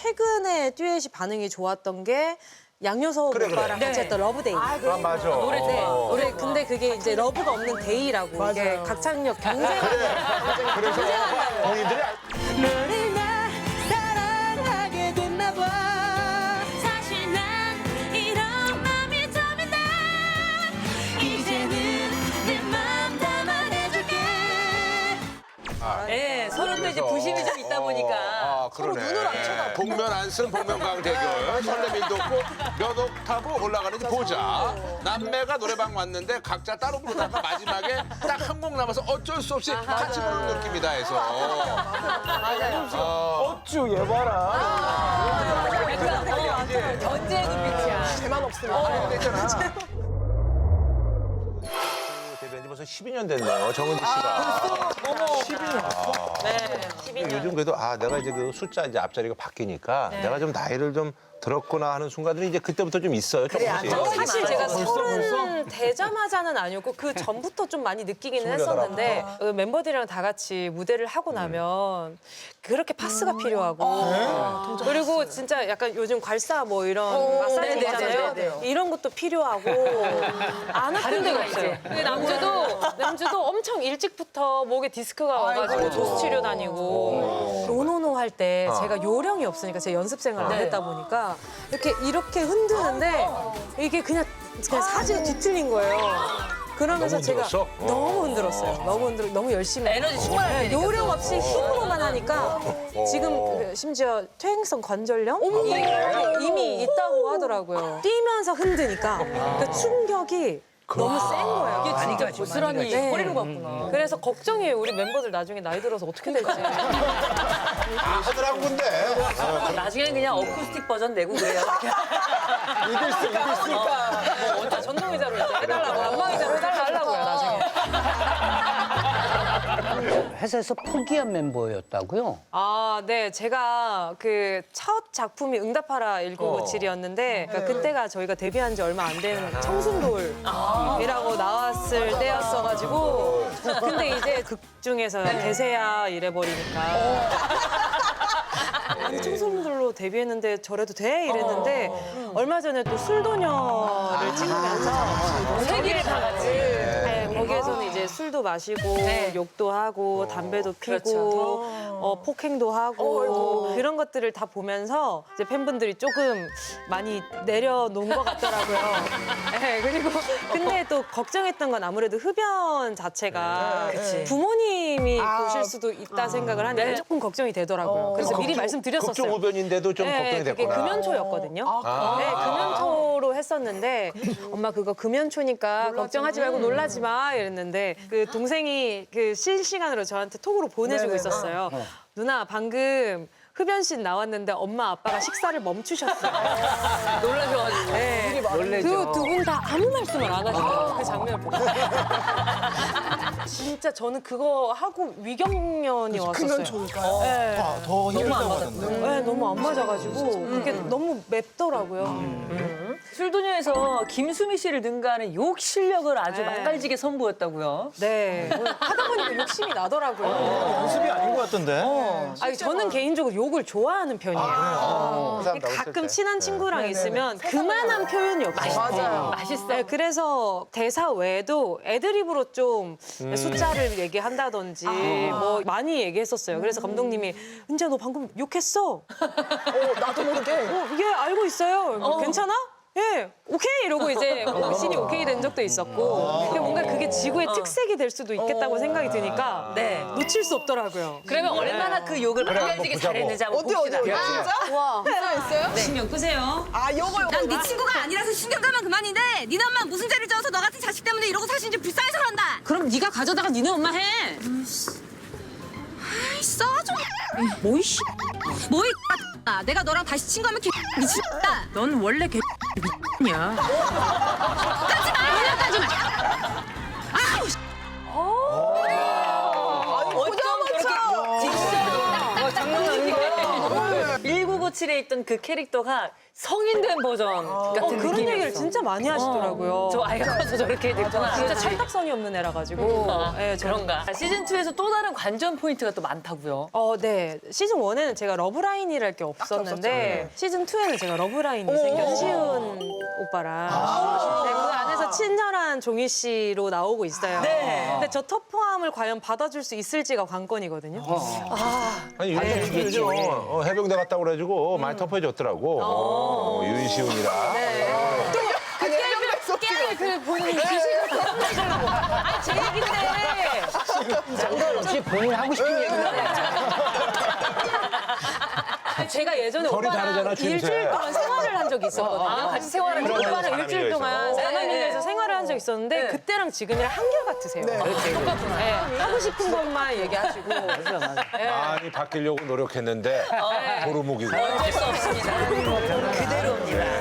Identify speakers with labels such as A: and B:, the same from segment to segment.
A: 최근에 듀엣이 반응이 좋았던 게 양요섭 오빠랑 같이 했던 러브데이.
B: 아, 맞아.
C: 노래
A: 노래 근데 그게 이제 러브가 없는 데이라고 이게 각창력 경쟁하는
B: 그래서 본인들이
A: 너를 나 사랑하게 됐나 봐.
D: 사실 난 이런 맘이 처음이다. 이제는 내 맘 다 말해줄게.
C: 네, 서로도 이제 부심이 좀 있다 보니까.
B: 서로 눈을 안 쳐다. 복면 안승, 복면가왕 대결. 설레밀도 없고 몇 옥타브 올라가는지 보자. 남매가 노래방 왔는데 각자 따로 부르다가 마지막에 딱 한 곡 남아서 어쩔 수 없이 같이 부르는 느낌이다 해서.
E: 어쭈 얘 봐라.
C: 견제의 눈빛이야.
A: 제만 없으면.
B: 데뷔한 지 벌써 12년 됐네요. 정은지 씨가.
A: 12년. 네, 12년.
B: 요즘 그래도 내가 이제 그 숫자 이제 앞자리가 바뀌니까 내가 좀 나이를 좀 들었구나 하는 순간들이 이제 그때부터 좀 있어요. 조금씩.
A: 사실 제가
E: 벌써?
A: 서른 되자마자는 아니었고 그 전부터 좀 많이 느끼기는 했었는데 멤버들이랑 다 같이 무대를 하고 나면 그렇게 파스가 필요하고 그리고 진짜 약간 요즘 괄사 뭐 이런 마사지
C: 네네,
A: 있잖아요.
C: 네네.
A: 이런 것도 필요하고 안 아픈 데가 없어요. 근데 남주도 엄청 일찍부터 목에 디스크가 와가지고 도수 치료 다니고 노노노 할 때 제가 요령이 없으니까 제가 연습 생활을 안 했다 보니까 이렇게 흔드는데 이게 그냥 사지가 뒤틀린 거예요. 그러면서
B: 너무
A: 제가
B: 흔들었어?
A: 너무 흔들었어요. 너무 열심히.
C: 에너지 충만할
A: 네,
C: 때니까.
A: 요령 없이 힘으로만 하니까 지금 심지어 퇴행성 관절염 이미 있다고 하더라고요. 뛰면서 흔드니까 그 충격이 너무 센 거예요.
C: 이게 진짜 고스란히
A: 네.
C: 꼬리로 갔구나.
A: 그래서 걱정이에요. 우리 멤버들 나중에 나이 들어서 어떻게 될지.
B: 하더라고 근데.
C: 나중에는 그냥 어쿠스틱 버전 내고 그래요.
E: 이길 수 있을까?
A: 먼저 전동의자로 이제 해달라고 안마의자로 해달라고요 나중에.
F: 회사에서 포기한 멤버였다고요?
A: 아, 네. 제가 그 첫 작품이 응답하라 1997이었는데 그때가 저희가 데뷔한 지 얼마 안 된 청순돌이라고 나왔을 때였어가지고 근데 이제 극 중에서 대세야 이래버리니까 아니 청순돌로 데뷔했는데 저래도 돼? 이랬는데 얼마 전에 또 술도녀를 찍으면서
C: 세계를 다 같이.
A: 네, 거기에서는 이제 술도 마시고 욕도 하고 담배도 피고 폭행도 하고 그런 것들을 다 보면서 이제 팬분들이 조금 많이 내려놓은 것 같더라고요. 네, 그리고 근데 또 걱정했던 건 아무래도 흡연 자체가 부모님이 보실 수도 있다 생각을 하니까 조금 걱정이 되더라고요. 그래서 미리 말씀드렸었어요.
B: 극중 후변인데도 좀 걱정이
A: 그게
B: 됐구나.
A: 금연초였거든요. 네, 금연초로 했었는데 엄마 그거 금연초니까 걱정하지 말고 놀라지 마 이랬는데 그 동생이 그 실시간으로 저한테 톡으로 보내주고 있었어요. 누나 방금 흡연실 나왔는데 엄마 아빠가 식사를 멈추셨어요.
C: 놀라셔가지고.
A: 네.
F: 놀래죠.
A: 두 분 다 아무 말씀을 안 하시더라고요. 그 장면을 보고. 진짜 저는 그거 하고 위경련이 왔었어요. 네.
E: 더 힘을 받았네.
A: 네, 너무 안 맞아가지고 그게 너무 맵더라고요.
C: 술도녀에서 김수미 씨를 능가하는 욕 실력을 아주 맛깔지게 선보였다고요.
A: 네. 하다 보니까 욕심이 나더라고요.
E: 모습이 아닌 것 같던데.
A: 아니, 저는 개인적으로 욕을 좋아하는 편이에요. 가끔 친한 친구랑 있으면 그만한 표현이 없어요.
C: 맛있어.
A: 네, 그래서 대사 외에도 애드립으로 좀 숫자를 얘기한다든지 뭐 많이 얘기했었어요. 그래서 감독님이 은지야 너 방금 욕했어.
G: 나도 모르게.
A: 예 알고 있어요. 괜찮아? 예, 오케이 이러고 이제 신이 오케이 된 적도 있었고 근데 뭔가 그게 지구의 특색이 될 수도 있겠다고 생각이 드니까
C: 네.
A: 놓칠 수 없더라고요.
C: 그러면 얼마나 그 욕을 맛깔지게 잘했는지 한번
G: 어디
C: 봅시다.
G: 진짜? 와. 있어요?
C: 신경 끄세요.
G: 아, 요거.
D: 난 네 친구가 아니라서 신경 끌면 그만인데 니네 엄마 무슨 죄를 져서 너 같은 자식 때문에 이러고 사신지 불쌍해서 그런다.
A: 그럼 네가 가져다가 니네 엄마 해.
D: 아이 써줘. 뭐이 씨. 뭐이 아, 내가 너랑 다시 친구하면 개 미친다.
A: 넌 원래 개 X냐.
D: 까지 마. 연락까지 마. 아우 씨.
C: 어쩜 그렇게 진짜 장난 아닌데. 199 007에 있던 그 캐릭터가 성인 된 버전 같은
A: 그런
C: 느낌이었어.
A: 얘기를 진짜 많이 하시더라고요.
C: 저 아이가 커서 저렇게 됐구나.
A: 진짜 찰떡선이 없는 애라 가지고. 네,
C: 그런가. 시즌 2에서 또 다른 관전 포인트가 또 많다고요.
A: 네. 시즌 1에는 제가 러브라인이랄 게 없었는데 시즌 2에는 제가 러브라인이 생겨 시은 오빠랑 네, 그 안에서 친절한 종희 씨로 나오고 있어요. 근데 저 터프함을 과연 받아줄 수 있을지가 관건이거든요.
B: 아니 요즘 해병대 갔다 그래가지고 많이 터프해졌더라고. 윤시훈이라.
A: 그 본인이 기식을 터프해주려고. 아니 제 얘긴데.
F: 상관없이 본인 하고 싶은 얘기를 해.
A: 아니, 제가 예전에
B: 결이
A: 오빠랑
B: 다르잖아, 추임새.
A: 일주일 동안 생활을 한 적이 있었거든요.
C: 같이 생활을
A: 그래서
C: 했구나.
A: 오빠랑 일주일 동안 사남일녀에서 생활을 한 적이 있었는데 그때랑 지금이랑 한결같으세요. 똑같구나. 네, 하고 싶은 것만 얘기하시고.
B: 많이 바뀌려고 노력했는데 도루묵이고.
C: 어쩔 수 없습니다. 그대로입니다.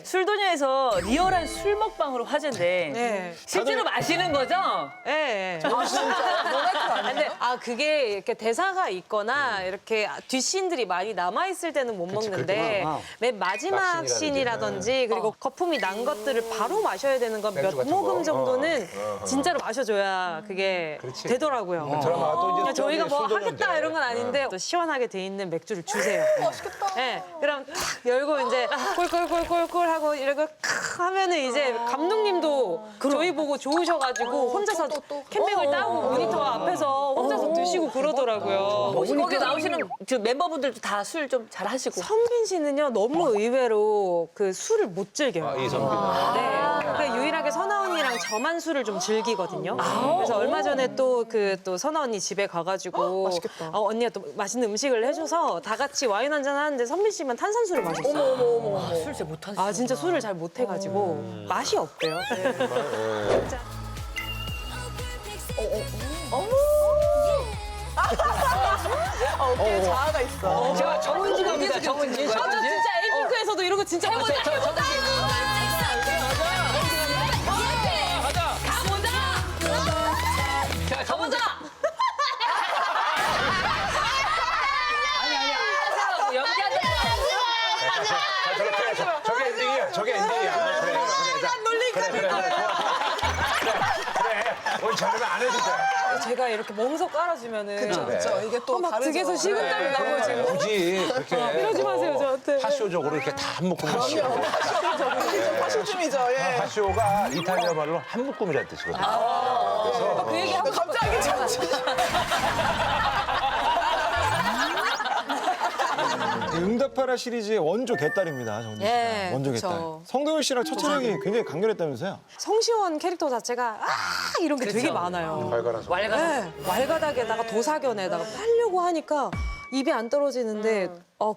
C: 술도녀에서 리얼한 술 먹방으로 화제인데
A: 네.
C: 실제로 마시는 거죠?
A: 네. 근데 그게 이렇게 대사가 있거나 이렇게 뒷신들이 많이 남아 있을 때는 못 먹는데 맨 마지막 씬이라든지 그리고 거품이 난 것들을 바로 마셔야 되는 건 몇
B: 맥주 같은
A: 모금
B: 거.
A: 정도는 진짜로 마셔줘야 그게 되더라고요.
B: 드라마가 또 이제
A: 저희가 뭐
B: 술도녀인데.
A: 하겠다 이런 건 아닌데 또 시원하게 돼 있는 맥주를 주세요. 맛있겠다. 네, 그럼 탁 열고 이제 꿀꿀꿀꿀꿀 하고 이러고 칵 하면은 이제 감독님도 저희 보고 좋으셔가지고 혼자서 캔백을 따고 모니터 앞에서 혼자서 드시고 그러더라고요.
C: 혹시 거기 나오시는 그 멤버분들도 다 술 좀 잘 하시고.
A: 선빈 씨는요 너무 의외로 그 술을 못 즐겨요.
B: 이선빈.
A: 네. 그 유일하게 선아 언니랑 저만 술을 좀 즐기거든요. 그래서 얼마 전에 또 선아 언니 집에 가가지고 언니가 또 맛있는 음식을 해줘서 다 같이 와인 한잔 하는데 선빈 씨만 탄산수를 마셨어요.
C: 술 잘 못하시죠?
A: 진짜 술을 잘 못해가지고 맛이 없대요.
G: 어깨에 자아가 있어.
C: 제가 정은지 갑니다. 정은지.
A: 저 진짜 에이핑크에서도 이런 거 진짜 못해요.
C: 가보자. 연기한다.
B: 저게 엔딩이야. 저게 엔딩이야. 그래. 오늘 저러면 안 해도 돼.
A: 제가 이렇게 멍석 깔아주면은
G: 그렇죠. 이게 또
A: 막
G: 다르죠.
A: 등에서 식은땀이 나고 지금
B: 굳이 그렇게
A: 이러지 마세요 저한테.
B: 파쇼적으로 이렇게 다 한 묶음 마시고.
G: 파쇼즘이죠. 예.
B: 파쇼가 이탈리아 말로 한 묶음이라는 뜻이거든요. 그래서
A: 그 얘기 하고
G: 갑자기 정신.
E: 응답하라 시리즈의 원조 개딸입니다, 정진 씨가.
A: 예,
E: 원조
A: 그쵸.
E: 개딸. 성동일 씨랑 첫 촬영이 굉장히 강렬했다면서요?
A: 성시원 캐릭터 자체가 이런 게 되게 많아요.
B: 발가라서.
A: 네, 왈가닥에다가 도사견에다가 팔려고 하니까 입이 안 떨어지는데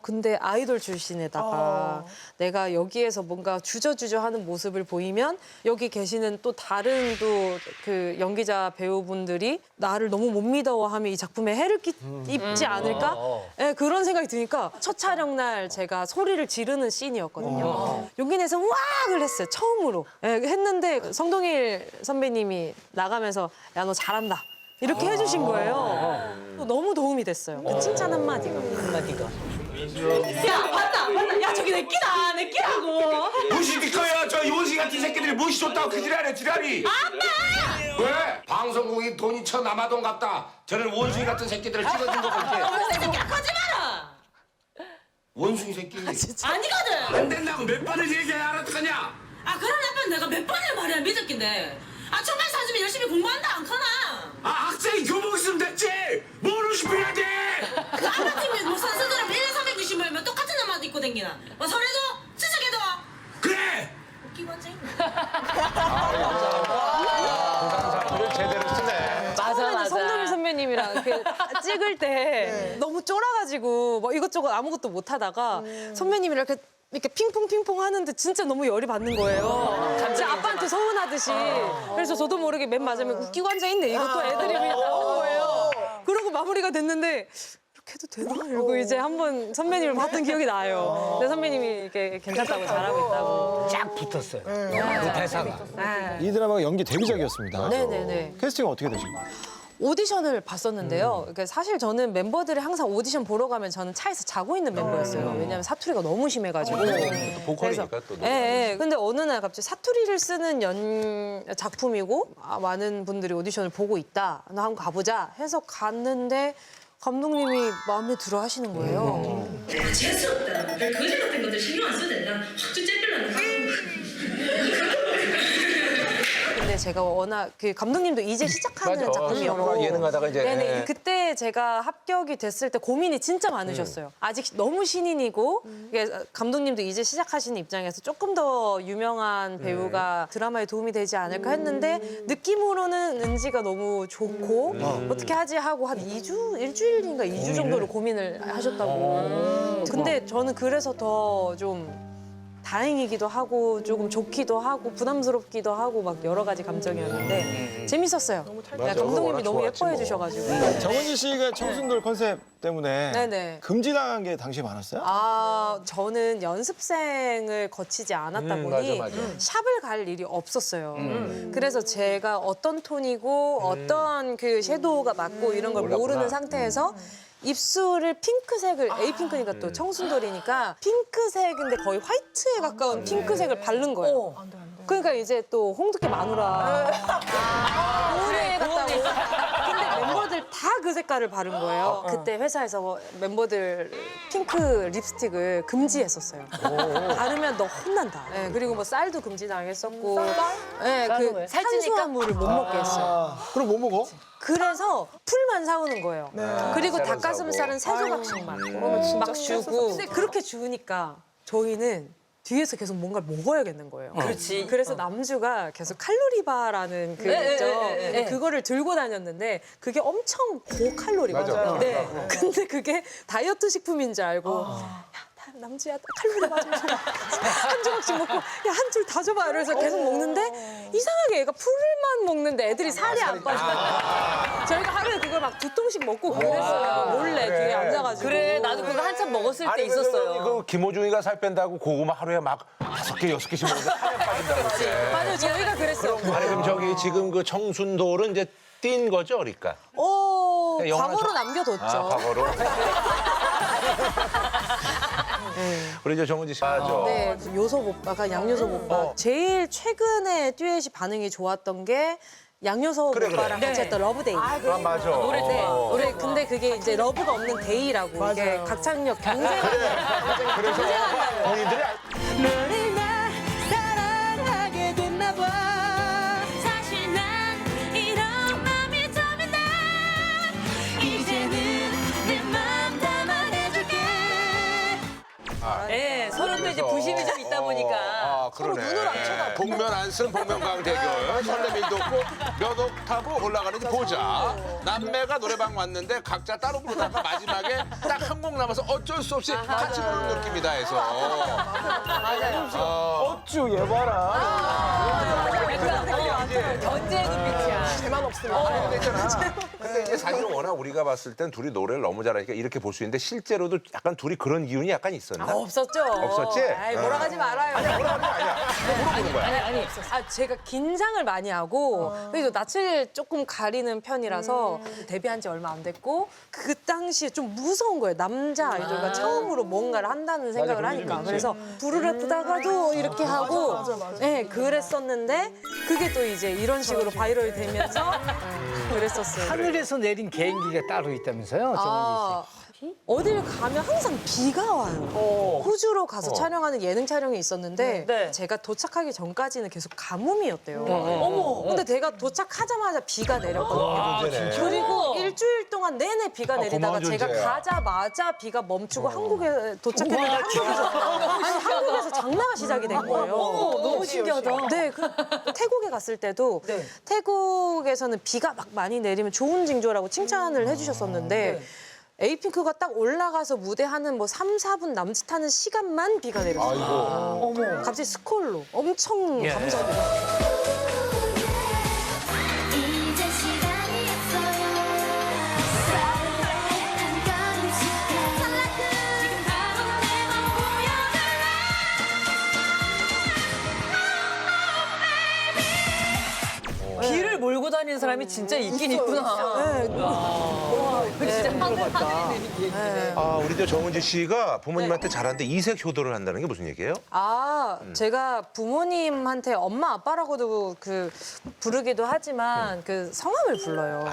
A: 근데 아이돌 출신에다가 내가 여기에서 뭔가 주저주저하는 모습을 보이면 여기 계시는 또 다른 또 그 연기자 배우분들이 나를 너무 못 믿어하면 이 작품에 해를 입지 않을까? 네, 그런 생각이 드니까 첫 촬영 날 제가 소리를 지르는 씬이었거든요. 용기 내서 우악을 했어요. 처음으로. 네, 했는데 성동일 선배님이 나가면서 야, 너 잘한다. 이렇게 해주신 거예요. 너무 도움이 됐어요. 그 칭찬 한마디가. 야, 봤다. 야, 저기 내 끼라고.
H: 무시 거야. 저 요시 같은 새끼들이 무시 줬다고 그 지랄이야 지랄이. 아빠! 왜? 방송국이 돈이 쳐 남아돈 같다. 저런 원숭이 같은 새끼들을 찍어준 거 볼게.
D: 새끼야 거지 마라.
H: 원숭이 새끼.
D: 아니거든.
H: 안 된다고 몇 번을 얘기해야 알아듣겠냐?
D: 그런 아빠는 내가 몇 번을 말해야 믿었긴데. 정말 사주면 열심히 공부한다 안 커나.
H: 학생이 교복 있으면 됐지. 뭘 의식해야 돼?
D: 그 아파트면 뭐 선수들은 1년 360일면 똑같은 옷만 입고 댕기나. 설에도 추석에도.
H: 그래.
D: 웃기고 왔지.
B: 를 제대로 쓰네.
A: 처음에는 성동일 선배님이랑 그 찍을 때 너무 쫄아가지고 뭐 이것저것 아무것도 못 하다가 선배님이랑 이렇게 핑퐁 하는데 진짜 너무 열이 받는 거예요. 진짜 아빠한테 서운하듯이. 그래서 저도 모르게 맨 마지막에 웃기고 앉아있네. 이것도 애드립이 나온 거예요. 그러고 마무리가 됐는데 이렇게 해도 되나? 이러고 이제 한번 선배님을 봤던 기억이 나요. 근데 선배님이 이렇게 괜찮다고 잘하고 있다고.
F: 쫙 붙었어요. 그 대사가.
E: 이 드라마가 연기 데뷔작이었습니다.
A: 네네네.
E: 캐스팅은 어떻게 되신 거예요?
A: 오디션을 봤었는데요. 그러니까 사실 저는 멤버들이 항상 오디션 보러 가면 저는 차에서 자고 있는 멤버였어요. 왜냐하면 사투리가 너무 심해가지고.
B: 보컬이니까 또.
A: 예, 예. 근데 어느 날 갑자기 사투리를 쓰는 작품이고 많은 분들이 오디션을 보고 있다. 나 한번 가보자 해서 갔는데 감독님이 마음에 들어 하시는 거예요.
I: 재수없다. 별 거지 같은 것들 신경 안 써도 된다. 확좀 째빌라는
A: 근데 제가 워낙 그 감독님도 이제 시작하는 작품이었고
B: 예능하다가 이제.
A: 네네 그때 제가 합격이 됐을 때 고민이 진짜 많으셨어요. 아직 너무 신인이고 이게 감독님도 이제 시작하시는 입장에서 조금 더 유명한 배우가 드라마에 도움이 되지 않을까 했는데 느낌으로는 은지가 너무 좋고 어떻게 하지 하고 한 2주 일주일인가 2주 정도를 고민을 하셨다고. 근데 저는 그래서 더 좀 다행이기도 하고 조금 좋기도 하고 부담스럽기도 하고 막 여러 가지 감정이었는데 재밌었어요. 감독님이 너무 예뻐해 주셔가지고.
E: 정은지 씨가 청순돌 컨셉 때문에
A: 네네.
E: 금지당한 게 당시에 많았어요?
A: 저는 연습생을 거치지 않았다 보니
B: 맞아.
A: 샵을 갈 일이 없었어요. 그래서 제가 어떤 톤이고 어떤 그 섀도우가 맞고 이런 걸 모르는 상태에서 입술을 핑크색을 에이핑크니까 또 청순돌이니까 핑크색인데 거의 화이트에 가까운 핑크색을 바른 거예요. 그러니까 이제 또 홍두깨 마누라 보온에 갔다고. 근데 멤버들 다 그 색깔을 바른 거예요. 그때 회사에서 멤버들 핑크 립스틱을 금지했었어요. 바르면 너 혼난다. 네, 그리고 뭐 쌀도 금지당했었고, 네, 그 탄수화물을 못 먹게 했어요.
E: 그럼 뭐 먹어?
A: 그래서 풀만 사오는 거예요. 그리고 닭가슴살은 세 조각씩만 막 주고. 근데 그렇게 주니까 저희는 뒤에서 계속 뭔가를 먹어야겠는 거예요.
C: 그렇지.
A: 그래서 남주가 계속 칼로리바라는 그 있죠. 그거를 들고 다녔는데 그게 엄청 고칼로리거든요. 네. 근데 그게 다이어트 식품인 줄 알고 야, 남주야 칼로리바 좀 줘라. 한 조각씩 먹고 야, 한 줄 다 줘봐. 그래서 계속 먹는데 이상하게 얘가 풀만 먹는데 애들이 살이 안 빠져. 저희가 하루에 그걸 막 2통씩 먹고 그랬어요. 몰래 뒤에 앉아가지고.
C: 그래, 나도 그거 한참 먹었을 때 있었어요.
B: 그 김호중이가 살 뺀다고 고구마 하루에 막 5개, 6개씩 먹는데 살이 빠진다고 그때.
A: 맞아요. 저희가 그랬어요.
B: 아니 그럼 저기 지금 그 청순돌은 이제 띈 거죠, 그러니까?
A: 과거로 남겨뒀죠.
B: 과거로. 우리 이제 정은지 씨. 맞아.
A: 네, 요섭 오빠가 양요섭 오빠. 제일 최근에 듀엣이 반응이 좋았던 게 양요섭 오빠랑 같이 했던 러브데이.
B: 맞아.
A: 노래 근데 그게 이제 러브가 없는 데이라고 이게 각창력 경쟁하는
B: 그래서 본인들이
D: 너를 나 사랑하게 됐나 봐. 사실 난 이런 맘이 처음인데 이제는 내 맘 다 말해줄게.
C: 네, 서로 또 이제 부심이 좀 있다 보니까.
B: 서로 눈을 안 쳐다. 복면 안 쓴 복면가왕 대결. 설레밀도 없고 몇 옥타브 올라가는지 보자. 남매가 노래방 왔는데 각자 따로 부르다가 마지막에 딱 한 곡 남아서 어쩔 수 없이 같이 부르는 느낌이다 해서.
E: 어쭈 얘 봐라.
C: 견제의 눈빛이야.
G: 제만 없으면.
B: 근데 이제 사실은 워낙 우리가 봤을 땐 둘이 노래를 너무 잘하니까 이렇게 볼 수 있는데 실제로도 약간 둘이 그런 기운이 약간 있었나?
A: 없었죠.
B: 없었지?
A: 아이, 몰아가지 말아요.
B: 아니야. 물어보는 거야.
A: 제가 긴장을 많이 하고 그래도 낯을 조금 가리는 편이라서 데뷔한 지 얼마 안 됐고 그 당시에 좀 무서운 거예요. 남자 아이돌과 처음으로 뭔가를 한다는 생각을 하니까. 그래서 부르르 뜨다가도 이렇게 하고 네, 그랬었는데 그게 또 이제 이런 식으로 바이럴이 되면서 그랬었어요.
F: 하늘에서 내린 개인기가 따로 있다면서요, 정은지 씨?
A: 어딜 가면 항상 비가 와요. 호주로 가서 촬영하는 예능 촬영이 있었는데
C: 네.
A: 제가 도착하기 전까지는 계속 가뭄이었대요. 어머. 근데 제가 도착하자마자 비가 내렸거든요. 그리고 일주일 동안 내내 비가 내리다가
B: 고마운
A: 제가
B: 존재야.
A: 가자마자 비가 멈추고 한국에 도착했는데 한국에서 장마가 시작이 된 거예요.
C: 너무 신기하다.
A: 네, 태국에 갔을 때도 태국에서는 비가 막 많이 내리면 좋은 징조라고 칭찬을 해주셨었는데 에이핑크가 딱 올라가서 무대하는 뭐 3, 4분 남짓하는 시간만 비가 내렸어요. 어머. 갑자기 스콜로 엄청 감사해요.
I: 이제 시간이 없어요. 한 걸음씩 지금 바로 내 맘 보여줄래.
C: 비를 몰고 다니 다니는 사람이 진짜 있긴 있구나.
B: 아, 우리 저 정은지 씨가 부모님한테 잘하는데 이색 효도를 한다는 게 무슨 얘기예요?
A: 아, 제가 부모님한테 엄마 아빠라고도 그 부르기도 하지만 그 성함을 불러요.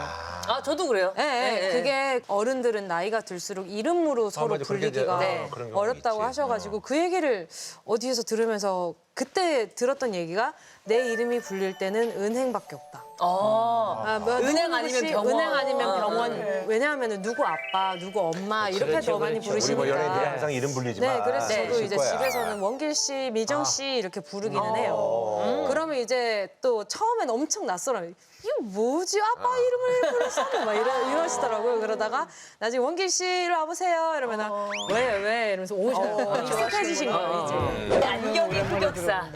C: 아, 저도 그래요.
A: 네,
C: 네, 네.
A: 그게 어른들은 나이가 들수록 이름으로 서로
B: 맞아. 그렇게 이제,
A: 불리기가
B: 그런 경우가
A: 어렵다고
B: 있지.
A: 하셔가지고 그 얘기를 어디에서 들으면서 그때 들었던 얘기가 내 이름이 불릴 때는 은행밖에 없다. 아, 뭐
C: 은행
A: 누구
C: 아니면
A: 누구씨,
C: 병원.
A: 은행 아니면 병원. 왜냐하면 누구 아빠, 누구 엄마 이렇게 더 많이
B: 우리 뭐
A: 부르시니까.
B: 연예인들이 항상 이름 불리지만.
A: 네, 그래서 저도
B: 있을
A: 이제
B: 거야.
A: 집에서는 원길 씨, 미정 씨 이렇게 부르기는 해요. 그러면 이제 또 처음엔 엄청 낯설어요. 이거 뭐지? 아빠 이름을 부르셨나? 막 이러시더라고요. 그러다가 나중에 원길 씨 이리 와보세요. 이러면 왜? 이러면서 오셔요. 익숙해지신 거예요, 이제.
C: 안경의 흑역사.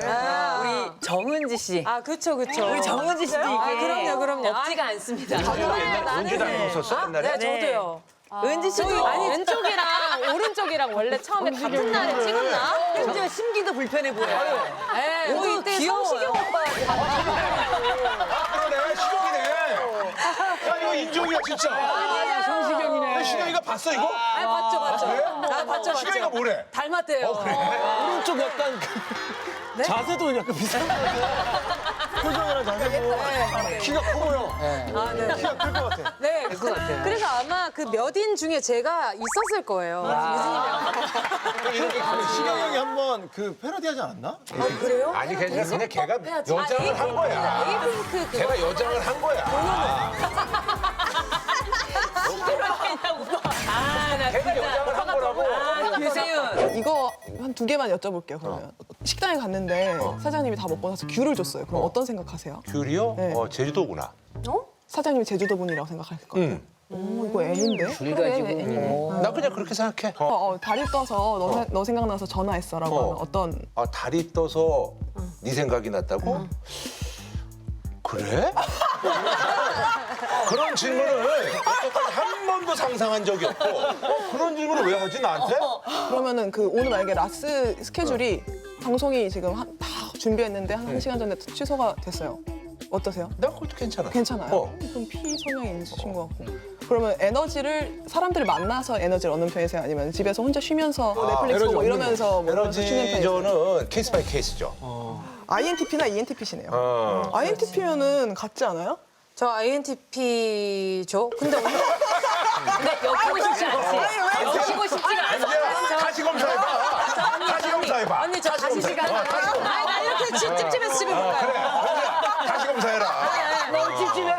C: 우리 정은지 씨.
A: 아, 그쵸.
C: 우리 정은지 씨도 이게
A: 그럼요.
C: 없지가 않습니다.
B: 은지 닮았었어 옛날에?
A: 네, 저도요.
C: 은지 씨도
A: 아니, 왼쪽이랑 오른쪽이랑 원래 처음에 같은 날에 찍었나?
C: 심지어 심기도 불편해 보여요.
A: 네,
C: 너무
A: 이때
C: 귀여워요.
A: 성시경 오빠
B: 아, 그러네. 시경이네. 야, 이거 인종이야, 진짜.
F: 성시경이네.
B: 시경이가 봤어, 이거?
A: 봤죠. 아, 봤죠.
B: 시경이가 뭐래?
A: 닮았대요.
E: 오른쪽 약간 그 자세도 약간 비슷한 거 같아요. 표정이랑 자세도 키가 커 보여.
A: 아, 네.
E: 키가 클 것 같아.
A: 네. 그래서 아마 그 몇 인 중에 제가 있었을 거예요. 유진이랑.
E: 시경 형이 한번 그 패러디하지 않았나?
A: 그래요?
B: 아니, 그냥 걔가 여장을 한 거야.
A: 에이핑크 그거.
B: 걔가 여장을 한 거야. 걔가 여장을 한 거라고.
C: 유세윤.
G: 이거 한 2개만 여쭤볼게요, 그러면. 식당에 갔는데 사장님이 다 먹고 나서 귤을 줬어요. 그럼 어떤 생각하세요?
B: 귤이요?
G: 네.
B: 제주도구나.
G: 사장님이 제주도 분이라고 생각하실 것 같아요. 이거 애인데?
C: 줄 가지고.
B: 나 그냥 그렇게 생각해.
G: 다리 떠서 너 생각나서 전화했어라고 하면 어떤
B: 아, 달이 떠서 네 생각이 났다고? 그래? 그런 질문을 여태까지 한 번도 상상한 적이 없고 그런 질문을 왜 하지 나한테?
G: 그러면은 그 오늘 만약에 라스 스케줄이 방송이 지금 다 준비했는데 한 1시간 전에 취소가 됐어요. 어떠세요?
B: 나 그것도 괜찮아.
G: 괜찮아요? 좀 피소명이 있으신 것 같고. 그러면 에너지를 사람들을 만나서 에너지를 얻는 편이세요? 아니면 집에서 혼자 쉬면서 넷플릭스 보고 이러면서 뭐 이러면서 쉬는 편이세요?
B: 에너지저는 케이스 바이 케이스죠.
G: INTP나 ENTP시네요.
B: 어.
G: INTP면은 같지 않아요?
A: 저 INTP죠. 근데 오늘
C: 엮이고 싶지 않지. 엮이고 싶지가 않아.
B: 이제 다시 검사해봐. 다시 검사해봐.
A: 언니 저 다시 시간. 나 이렇게 찝찝해서 집에 못 가요.
B: 그래. 다시 검사해라.
A: 너무 찝찝해.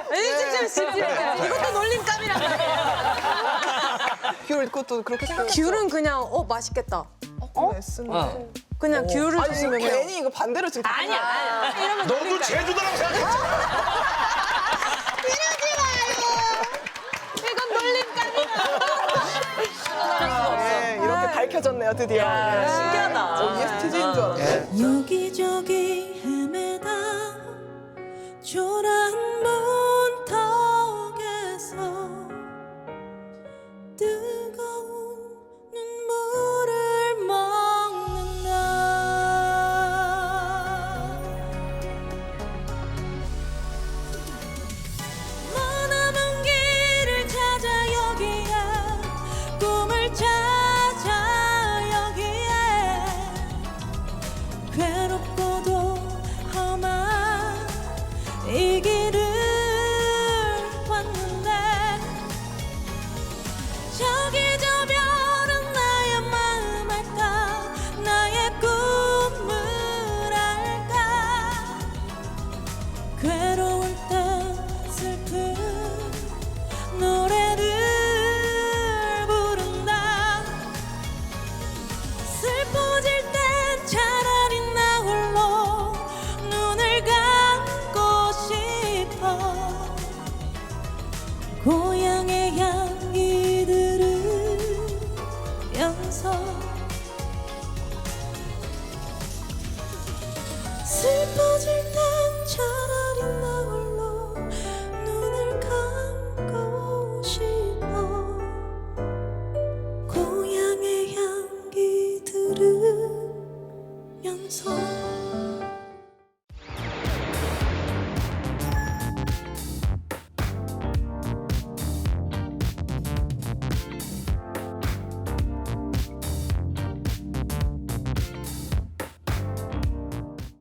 A: 찝찝해. 이것도 놀림감이란 말이야.
G: 귤 그것도 그렇게 생각해요.
A: 귤은 그냥 맛있겠다.
G: S인데.
A: 그냥 귤을
G: 아니
A: 줬으면 그냥
G: 괜히 이거 반대로 지금
A: 아니야. 이러면
B: 너도 제주도라고 생각했지?
A: 이건 놀림감이야.
G: 네, 이렇게 밝혀졌네요 드디어. 네.
C: 신기하다.
G: ESTJ인 줄 알았어요.
J: 여기저기 헤매다 초라